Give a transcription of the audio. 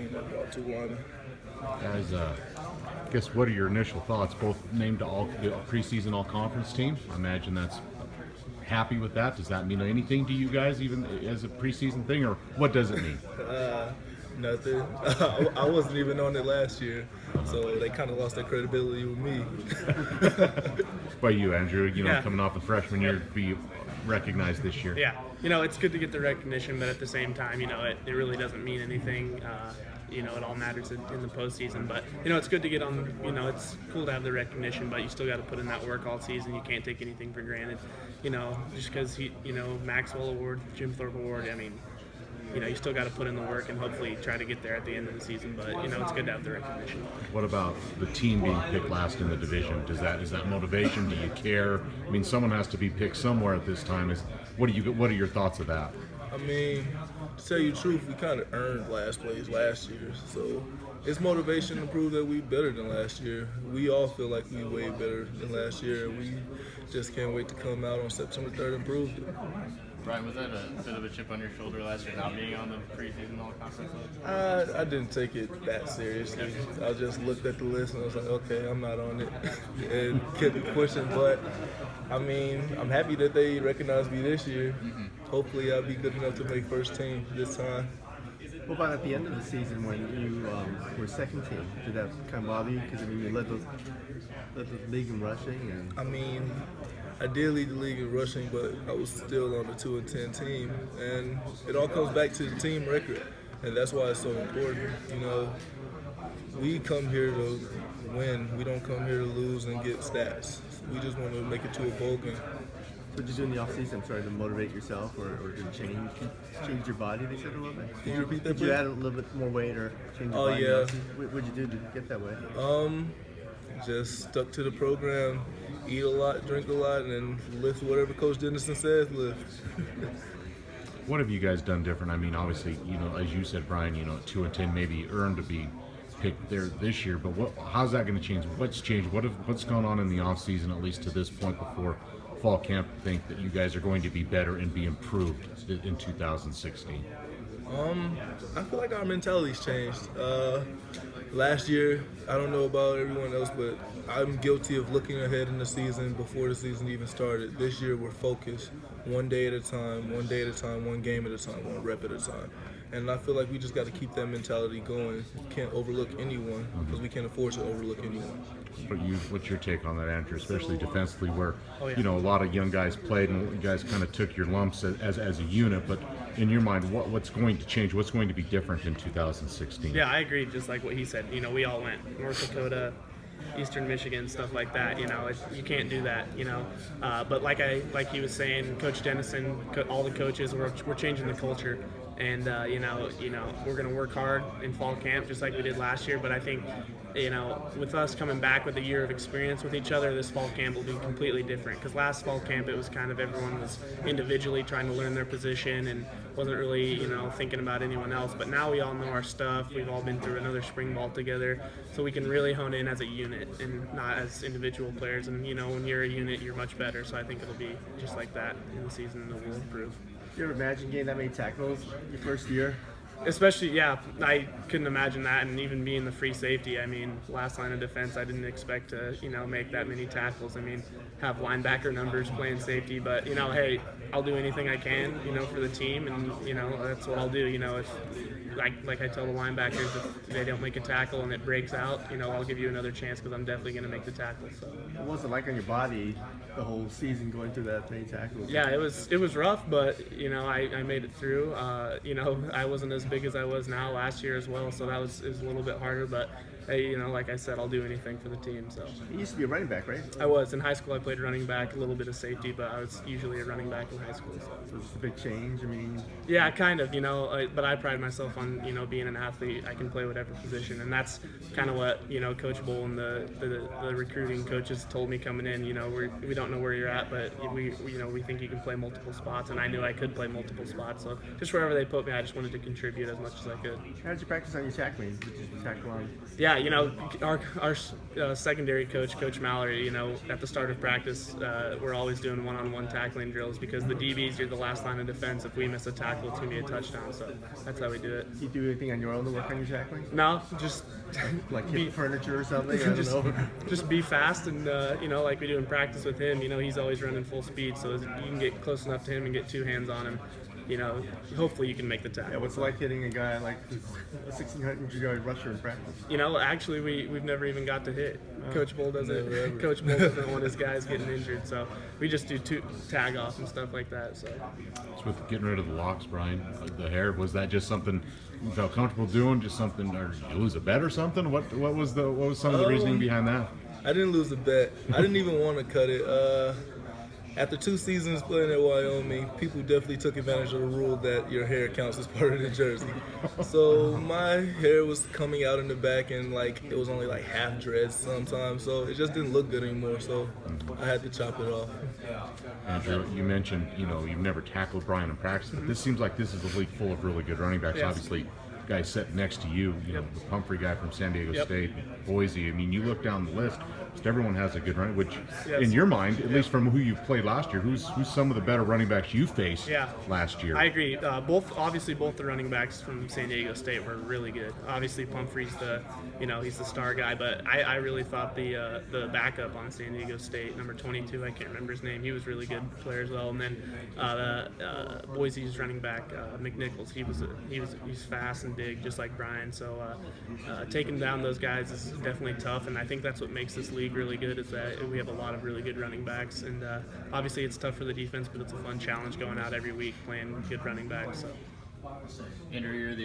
team that brought to Wyoming. Guys, I guess what are your initial thoughts? Both named to the preseason all-conference team. I imagine that's happy with that. Does that mean anything to you guys, even as a preseason thing, or what does it mean? Nothing. I wasn't even on it last year, so they kind of lost their credibility with me. What about you, Andrew? Yeah. Coming off the freshman year, to be recognized this year. Yeah, it's good to get the recognition, but at the same time, it really doesn't mean anything. It all matters in the postseason. But, it's good to get on, it's cool to have the recognition, but you still got to put in that work all season. You can't take anything for granted. Just because, Maxwell Award, Jim Thorpe Award, you still got to put in the work and hopefully try to get there at the end of the season. But, it's good to have the recognition. What about the team being picked last in the division? Is that motivation? Do you care? I mean, someone has to be picked somewhere at this time. What are your thoughts of that? To tell you the truth, we kind of earned last place last year, so it's motivation to prove that we better than last year. We all feel like we way better than last year. We just can't wait to come out on September 3rd and prove it. Brian, was that a bit of a chip on your shoulder last year, not being on the preseason all-conference list? I didn't take it that seriously. I just looked at the list and I was like, okay, I'm not on it, and kept pushing. But I'm happy that they recognized me this year. Hopefully, I'll be good enough to make first team this time. What about at the end of the season when you were second team? Did that kind of bother you? Because you led the league in rushing. I did lead the league in rushing, but I was still on the 2-10 team, and it all comes back to the team record, and that's why it's so important. We come here to win. We don't come here to lose and get stats. We just want to make it to a bowl game. What did you do in the off-season to motivate yourself, or to change your body? They said a little bit. Can you repeat that? Did you add a little bit more weight or change your body? Yeah. What did you do to get that way? Just stuck to the program, eat a lot, drink a lot, and then lift whatever Coach Dennison says lift. What have you guys done different? Obviously, as you said, Brian, 2-10 maybe earned to be picked there this year, but how's that going to change? What's changed? What's gone on in the off season, at least to this point before fall camp, think that you guys are going to be better and be improved in 2016? I feel like our mentality's changed. Last year, I don't know about everyone else, but I'm guilty of looking ahead in the season before the season even started. This year, we're focused one day at a time, one game at a time, one rep at a time. And I feel like we just got to keep that mentality going. We can't overlook anyone because we can't afford to overlook anyone. But what's your take on that, Andrew, especially defensively where, a lot of young guys played and you guys kind of took your lumps as a unit, but in your mind, what's going to change? What's going to be different in 2016? Yeah, I agree, just like what he said. We all went North Dakota, Eastern Michigan, stuff like that. You can't do that. But like he was saying, Coach Dennison, all the coaches, we're changing the culture, and we're going to work hard in fall camp just like we did last year. But I think with us coming back with a year of experience with each other, this fall camp will be completely different. Because last fall camp, it was kind of everyone was individually trying to learn their position and wasn't really, thinking about anyone else. But now we all know our stuff. We've all been through another spring ball together, so we can really hone in as a unit and not as individual players. And when you're a unit, you're much better. So I think it'll be just like that in the season, and it will improve. Do you ever imagine getting that many tackles your first year? Especially, yeah, I couldn't imagine that, and even being the free safety. Last line of defense, I didn't expect to, make that many tackles. Have linebacker numbers playing safety, but hey, I'll do anything I can, for the team, and that's what I'll do. If like I tell the linebackers, if they don't make a tackle and it breaks out, I'll give you another chance because I'm definitely going to make the tackle. So. What was it like on your body the whole season going through that many tackles? Yeah, it was rough, but I made it through. I wasn't as big as I was now last year as well, so it was a little bit harder. But hey, like I said, I'll do anything for the team. So you used to be a running back, right? I was in high school. I played running back, a little bit of safety, but I was usually a running back in high school. So it's a big change. Yeah, kind of. But I pride myself on being an athlete. I can play whatever position, and that's kind of what Coach Bull and the recruiting coaches told me coming in. We don't know where you're at, but we think you can play multiple spots, and I knew I could play multiple spots. So just wherever they put me, I just wanted to contribute. contribute as much as I could. How did you practice on your tackling? Did you tackle on? Yeah, you know, our secondary coach, Coach Mallory, you know, at the start of practice, we're always doing one-on-one tackling drills because the DBs are the last line of defense. If we miss a tackle, it's going to be a touchdown. So that's how we do it. Do you do anything on your own to work on your tackling? No, just Like hit furniture or something? I don't know. just be fast and, you know, like we do in practice with him, you know, he's always running full speed. So you can get close enough to him and get 2 hands on him. You know, hopefully you can make the tackle. Yeah, what's it like hitting a guy like who's a 1,600-yard rusher in practice? You know, actually, we've never even got to hit. Coach Bull doesn't. Coach Bull doesn't want his guys getting injured, so we just do tag off and stuff like that. So. So with getting rid of the locks, Brian, the hair, was that just something you felt comfortable doing? Just something, or you lose a bet or something? What was some of the reasoning behind that? I didn't lose a bet. I didn't even want to cut it. After 2 seasons playing at Wyoming, people definitely took advantage of the rule that your hair counts as part of the jersey. So my hair was coming out in the back, and like it was only like half dreads sometimes. So it just didn't look good anymore. So I had to chop it off. Andrew, you mentioned, you know, you've never tackled Brian in practice, but this seems like this is a league full of really good running backs. Yes. Obviously, guy sitting next to you, you know, the Pumphrey guy from San Diego State, Boise. I mean, you look down the list, just everyone has a good running. Which, in your mind, at least from who you played last year, who's some of the better running backs you faced last year? I agree. Both the running backs from San Diego State were really good. Obviously, Pumphrey's he's the star guy, but I really thought the backup on San Diego State, number 22, I can't remember his name, he was really good player as well. And then Boise's running back, McNichols, he's fast and big, just like Brian. So taking down those guys is definitely tough, and I think that's what makes this league really good, is that we have a lot of really good running backs. And obviously it's tough for the defense, but it's a fun challenge going out every week playing good running backs. So. Andrew, you're the